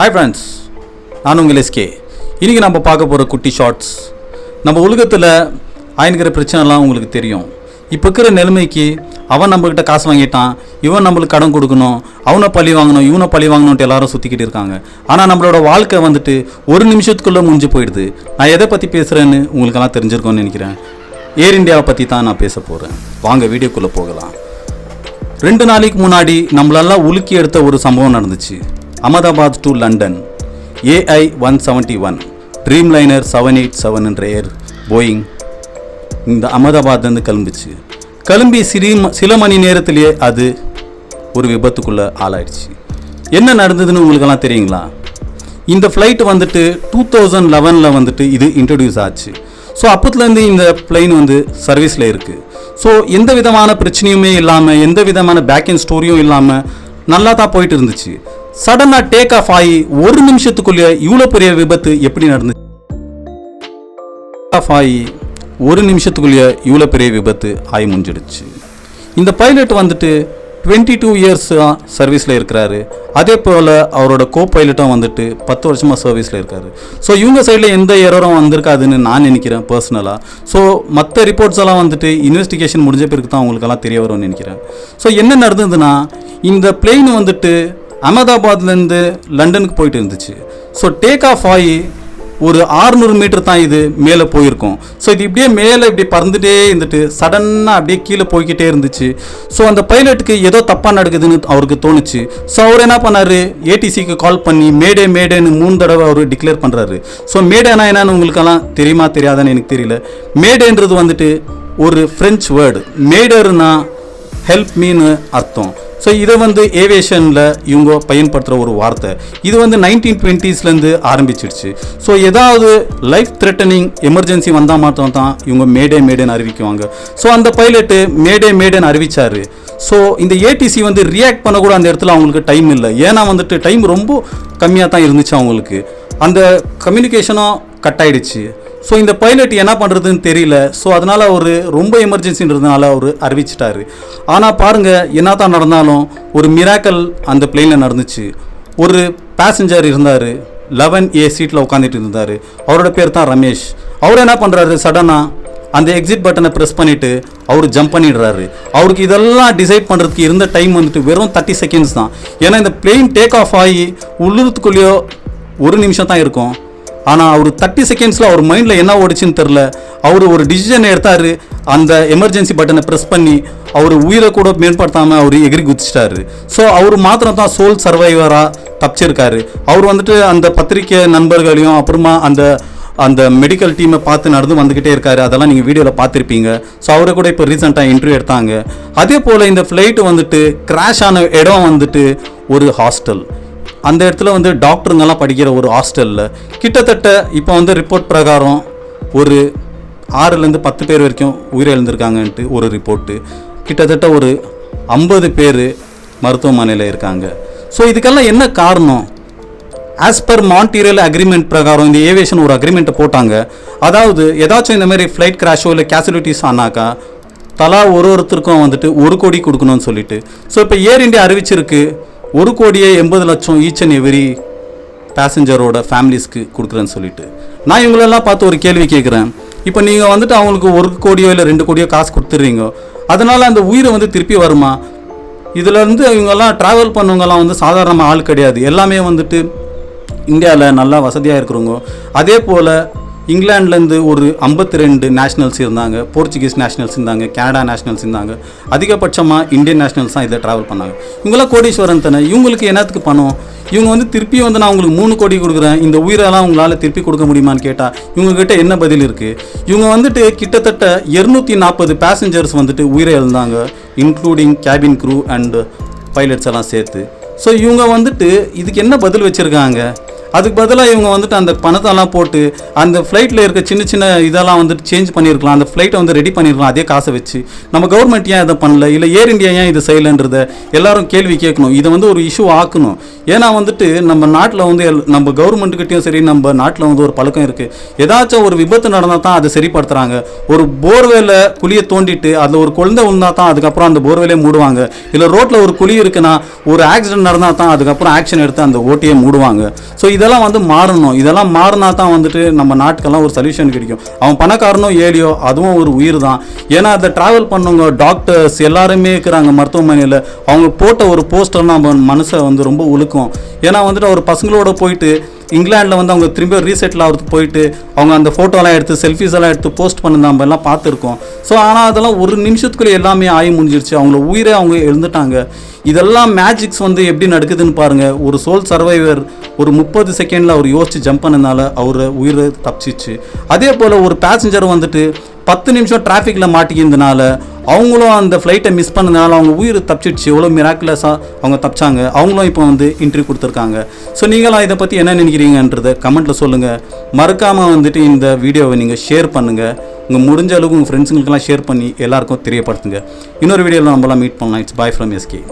Hi friends, நான் உங்கள் SK. இன்றைக்கி நம்ம பார்க்க போகிற குட்டி ஷார்ட்ஸ். நம்ம உலகத்தில் ஆயினுக்கிற பிரச்சனைலாம் உங்களுக்கு தெரியும். இப்போ இருக்கிற நிலைமைக்கு அவன் நம்மக்கிட்ட காசு வாங்கிட்டான், இவன் நம்மளுக்கு கடன் கொடுக்கணும், அவனை பழி வாங்கணும், இவனை பழி வாங்கணுன்ட்டு எல்லாரும் சுற்றிக்கிட்டு இருக்காங்க. ஆனால் நம்மளோட வாழ்க்கை வந்துட்டு ஒரு நிமிஷத்துக்குள்ளே முடிஞ்சு போயிடுது. நான் எதை பற்றி பேசுகிறேன்னு உங்களுக்கெல்லாம் தெரிஞ்சிருக்கோன்னு நினைக்கிறேன். ஏர் இந்தியாவை பற்றி தான் நான் பேச போகிறேன். வாங்க வீடியோக்குள்ளே போகலாம். 2 நாளைக்கு முன்னாடி நம்மளெல்லாம் உலுக்கி எடுத்த ஒரு சம்பவம் நடந்துச்சு. Ahmedabad to London AI-171 Dreamliner 787 என்ற ஏர் போயிங் இந்த அகமதாபாத்லேருந்து கிளம்பி சில மணி நேரத்திலேயே அது ஒரு விபத்துக்குள்ளே ஆளாயிடுச்சு. என்ன நடந்ததுன்னு உங்களுக்கெல்லாம் தெரியுங்களா? இந்த ஃப்ளைட் வந்துட்டு 2011 வந்துட்டு இது இன்ட்ரடியூஸ் ஆச்சு. ஸோ அப்போத்துலேருந்து இந்த பிளைன் வந்து சர்வீஸில் இருக்குது. ஸோ எந்த விதமான பிரச்சனையுமே இல்லாமல், எந்த விதமான பேக்கிங் ஸ்டோரியும் இல்லாமல் நல்லா தான் போயிட்டு இருந்துச்சு. சடனாக டேக் ஆஃப் ஆகி ஒரு நிமிஷத்துக்குள்ளேயே இவ்வளோ பெரிய விபத்து எப்படி நடந்துச்சு? ஆஃப் ஆகி ஒரு நிமிஷத்துக்குள்ளேயே இவ்வளோ பெரிய விபத்து ஆகி முடிஞ்சிடுச்சு. இந்த பைலட் வந்துட்டு 22 இயர்ஸ் சர்வீஸில் இருக்கிறாரு. அதே போல் அவரோட கோ பைலட்டும் வந்துட்டு 10 வருஷமாக சர்வீஸில் இருக்காரு. ஸோ இவங்க சைடில் எந்த எரரும் வந்திருக்காதுன்னு நான் நினைக்கிறேன் பர்சனலாக. ஸோ மற்ற ரிப்போர்ட்ஸ் எல்லாம் வந்துட்டு இன்வெஸ்டிகேஷன் முடிஞ்ச பிறகு தான் அவங்களுக்கெல்லாம் தெரிய வரும்னு நினைக்கிறேன். ஸோ என்ன நடந்ததுன்னா, இந்த பிளெயின் வந்துட்டு அகமதாபாத்லேருந்து லண்டனுக்கு போயிட்டு இருந்துச்சு. ஸோ டேக் ஆஃப் ஆகி ஒரு 600 மீட்டர் தான் இது மேலே போயிருக்கோம். ஸோ இது இப்படியே மேலே இப்படி பறந்துகிட்டே இருந்துட்டு சடனாக அப்படியே கீழே போய்கிட்டே இருந்துச்சு. ஸோ அந்த பைலட்டுக்கு ஏதோ தப்பாக நடக்குதுன்னு அவருக்கு தோணுச்சு. ஸோ அவர் என்ன பண்ணார், ஏடிசிக்கு கால் பண்ணி மேடேன்னு 3 தடவை அவர் டிக்ளேர் பண்ணுறாரு. ஸோ மேடேனா என்னன்னு உங்களுக்கெல்லாம் தெரியுமா தெரியாதான்னு எனக்கு தெரியல. மேடேன்றது வந்துட்டு ஒரு ஃப்ரெஞ்ச் வேர்டு. மேடர்னா ஹெல்ப் மீன்னு அர்த்தம். ஸோ இதை வந்து ஏவியேஷனில் இவங்க பயன்படுத்துகிற ஒரு வார்த்தை. இது வந்து 1920s ஆரம்பிச்சிடுச்சு. ஸோ ஏதாவது லைஃப் த்ரெட்டனிங் எமர்ஜென்சி வந்தால் மட்டும் தான் இவங்க மேடேன்னு அறிவிக்குவாங்க. ஸோ அந்த பைலட்டு மேடேன்னு அறிவித்தார். ஸோ இந்த ஏடிசி வந்து ரியாக்ட் பண்ணக்கூட அந்த இடத்துல அவங்களுக்கு டைம் இல்லை. ஏன்னா வந்துட்டு டைம் ரொம்ப கம்மியாக தான் இருந்துச்சு அவங்களுக்கு. அந்த கம்யூனிகேஷனும் கட் ஆகிடுச்சு. ஸோ இந்த பைலட் என்ன பண்ணுறதுன்னு தெரியல. ஸோ அதனால் அவர் ரொம்ப எமர்ஜென்சின்றதுனால அவர் அறிவிச்சிட்டாரு. ஆனால் பாருங்கள், என்ன தான் நடந்தாலும் ஒரு மிராக்கல் அந்த பிளெயினில் நடந்துச்சு. ஒரு பேசஞ்சர் இருந்தார், 11A சீட்டில் உட்காந்துட்டு இருந்தார். அவரோட பேர் தான் ரமேஷ். அவர் என்ன பண்ணுறாரு, சடனாக அந்த எக்ஸிட் பட்டனை ப்ரெஸ் பண்ணிவிட்டு அவர் ஜம்ப் பண்ணிடுறாரு. அவருக்கு இதெல்லாம் டிசைட் பண்ணுறதுக்கு இருந்த டைம் வந்துட்டு வெறும் 30 செகண்ட்ஸ் தான். ஏன்னா இந்த பிளெயின் டேக் ஆஃப் ஆகி உள்ளுறதுக்குள்ளேயோ ஒரு நிமிஷம் தான் இருக்கும். ஆனால் அவர் 30 செகண்ட்ஸில் அவர் மைண்டில் என்ன ஓடிச்சுன்னு தெரில. அவர் ஒரு டிசிஷன் எடுத்தார். அந்த எமர்ஜென்சி பட்டனை ப்ரெஸ் பண்ணி அவர் உயிரை கூட மேம்படுத்தாமல் அவர் எகிரி குதிச்சிட்டாரு. ஸோ அவர் மாத்திரம் தான் சோல் சர்வைவராக தப்பிச்சிருக்காரு. அவர் வந்துட்டு அந்த பத்திரிக்கை நண்பர்களையும் அப்புறமா அந்த மெடிக்கல் டீமை பார்த்து நடந்து வந்துக்கிட்டே இருக்காரு. அதெல்லாம் நீங்கள் வீடியோவில் பார்த்துருப்பீங்க. ஸோ அவரை கூட இப்போ ரீசெண்டாக இன்டர்வியூ எடுத்தாங்க. அதே போல் இந்த ஃப்ளைட்டு வந்துட்டு கிராஷ் ஆன இடம் வந்துட்டு ஒரு ஹாஸ்டல். அந்த இடத்துல வந்து டாக்டருங்கெல்லாம் படிக்கிற ஒரு ஹாஸ்டலில் கிட்டத்தட்ட இப்போ வந்து ரிப்போர்ட் பிரகாரம் ஒரு 6லேருந்து 10 பேர் வரைக்கும் உயிரிழந்திருக்காங்கன்ட்டு ஒரு ரிப்போர்ட்டு. கிட்டத்தட்ட ஒரு 50 பேர் மருத்துவமனையில் இருக்காங்க. ஸோ இதுக்கெல்லாம் என்ன காரணம்? ஆஸ் பர் மான்ட்ரியல் அக்ரிமெண்ட் பிரகாரம் இந்த ஏவியேஷன் ஒரு அக்ரிமெண்ட்டை போட்டாங்க. அதாவது ஏதாச்சும் இந்த மாதிரி ஃப்ளைட் கிராஷோ இல்லை கேசுலிட்டிஸ் ஆனாக்கா தலா ஒருத்தருக்கும் வந்துட்டு 1 கோடி கொடுக்கணும்னு சொல்லிட்டு. ஸோ இப்போ ஏர் இந்தியா அறிவிச்சிருக்கு 1,80,00,000 ஈச் அண்ட் எவ்ரி பேசஞ்சரோட ஃபேமிலிஸ்க்கு கொடுக்குறேன்னு சொல்லிட்டு. நான் இவங்களெல்லாம் பார்த்து ஒரு கேள்வி கேட்குறேன். இப்போ நீங்கள் வந்துட்டு அவங்களுக்கு 1 கோடியோ இல்லை 2 கோடியோ காசு கொடுத்துட்றீங்க. அதனால் அந்த உயிரை வந்து திருப்பி வருமா? இதிலேருந்து இவங்கெல்லாம் ட்ராவல் பண்ணவங்கலாம் வந்து சாதாரண ஆள் கிடையாது. எல்லாமே வந்துட்டு இந்தியாவில் நல்லா வசதியாக இருக்கிறவங்க. அதே போல் இங்கிலாந்துலேருந்து ஒரு 52 நேஷ்னல்ஸ் இருந்தாங்க, போர்ச்சுகீஸ் நேஷ்னல்ஸ் இருந்தாங்க, கனடா நேஷ்னல்ஸ் இருந்தாங்க. அதிகபட்சமாக இந்தியன் நேஷ்னல்ஸ் தான் இதில் ட்ராவல் பண்ணாங்க. இவங்களாம் கோடீஸ்வரன் தானே. இவங்களுக்கு என்னத்துக்கு பணம்? இவங்க வந்து திருப்பி வந்து நான் உங்களுக்கு 3 கோடி கொடுக்குறேன், இந்த உயிரெல்லாம் உங்களால் திருப்பி கொடுக்க முடியுமான்னு கேட்டால் இவங்ககிட்ட என்ன பதில் இருக்குது? இவங்க வந்துட்டு கிட்டத்தட்ட 240 பேசஞ்சர்ஸ் வந்துட்டு உயிரை இழந்தாங்க, including cabin crew and pilots எல்லாம் சேர்த்து. ஸோ இவங்க வந்துட்டு இதுக்கு என்ன பதில் வச்சுருக்காங்க? அதுக்கு பதிலாக இவங்க வந்துட்டு அந்த பணத்தெல்லாம் போட்டு அந்த ஃப்ளைட்டில் இருக்க சின்ன சின்ன இதெல்லாம் வந்துட்டு சேஞ்ச் பண்ணியிருக்கலாம், அந்த ஃப்ளைட்டை வந்து ரெடி பண்ணியிருக்கலாம் அதே காசை வச்சு. நம்ம கவர்மெண்ட் ஏன் இதை பண்ணல, இல்லை ஏர் இந்தியா ஏன் இதை செய்யலைன்றதை எல்லாரும் கேள்வி கேட்கணும். இதை வந்து ஒரு இஷ்யூ ஆக்கணும். ஏன்னா வந்துட்டு நம்ம நாட்டில் வந்து நம்ம கவர்மெண்ட்டுக்கிட்டையும் சரி, நம்ம நாட்டில் வந்து ஒரு பழக்கம் இருக்குது. ஏதாச்சும் ஒரு விபத்து நடந்தால் தான் அதை சரிப்படுத்துகிறாங்க. ஒரு போர்வேல குழியை தோண்டிட்டு அதில் ஒரு குழந்தை விழுந்தா தான் அதுக்கப்புறம் அந்த போர்வேலே மூடுவாங்க. இல்லை ரோட்டில் ஒரு குழி இருக்குன்னா ஒரு ஆக்சிடென்ட் நடந்தால் தான் அதுக்கப்புறம் ஆக்ஷன் எடுத்து அந்த ஓட்டியை மூடுவாங்க. ஸோ இதெல்லாம் வந்து மாறணும். இதெல்லாம் மாறினா தான் வந்துட்டு நம்ம நாட்டுக்கெல்லாம் ஒரு சொல்யூஷன் கிடைக்கும். அவன் பணக்காரனோ ஏலியோ அதுவும் ஒரு உயிர் தான். ஏன்னா அதை ட்ராவல் பண்ணவங்க டாக்டர்ஸ் எல்லாருமே இருக்கிறாங்க மருத்துவமனையில். அவங்க போட்ட ஒரு போஸ்டர்னா நம்ம மனசை வந்து ரொம்ப உழுக்கும். ஏன்னா வந்துட்டு அவர் பசங்களோட போயிட்டு இங்கிலாண்டில் வந்து அவங்க திரும்ப ரீசெட்டில் ஆகிறதுக்கு போயிட்டு அவங்க அந்த ஃபோட்டோலாம் எடுத்து செல்ஃபிஸ் எல்லாம் எடுத்து போஸ்ட் பண்ணி நம்ம எல்லாம் பார்த்துருக்கோம். ஸோ ஆனால் அதெல்லாம் ஒரு நிமிஷத்துக்குள்ளே எல்லாமே ஆகி முடிஞ்சிருச்சு. அவங்கள உயிரே அவங்க எழுந்துட்டாங்க. இதெல்லாம் மேஜிக்ஸ் வந்து எப்படி நடக்குதுன்னு பாருங்கள். ஒரு சோல் சர்வைவர் ஒரு 30 செகண்டில் அவர் யோசிச்சு ஜம்ப் பண்ணனால அவர் உயிரை தப்பிச்சிச்சு. அதே போல் ஒரு பேசஞ்சர் வந்துட்டு 10 நிமிஷம் டிராஃபிக்கில் மாட்டிக்கிறதுனால அவங்களும் அந்த ஃப்ளைட்டை மிஸ் பண்ணதுனால அவங்க உயிர் தப்பிச்சிடுச்சு. எவ்வளோ மிராக்குலஸாக அவங்க தப்பிச்சாங்க. அவங்களும் இப்போ வந்து இன்டர்வியூ கொடுத்துருக்காங்க. ஸோ நீங்களாம் இதை பற்றி என்ன நினைக்கிறீங்கன்றதை கமெண்ட்டில் சொல்லுங்கள். மறக்காமல் வந்துட்டு இந்த வீடியோவை நீங்கள் ஷேர் பண்ணுங்கள். உங்கள் முடிஞ்ச அளவுக்கு உங்கள் ஃப்ரெண்ட்ஸுங்களுக்கெல்லாம் ஷேர் பண்ணி எல்லாருக்கும் தெரியப்படுத்துங்க. இன்னொரு வீடியோவில் நம்மளாம் மீட் பண்ணலாம். It's bye from SK.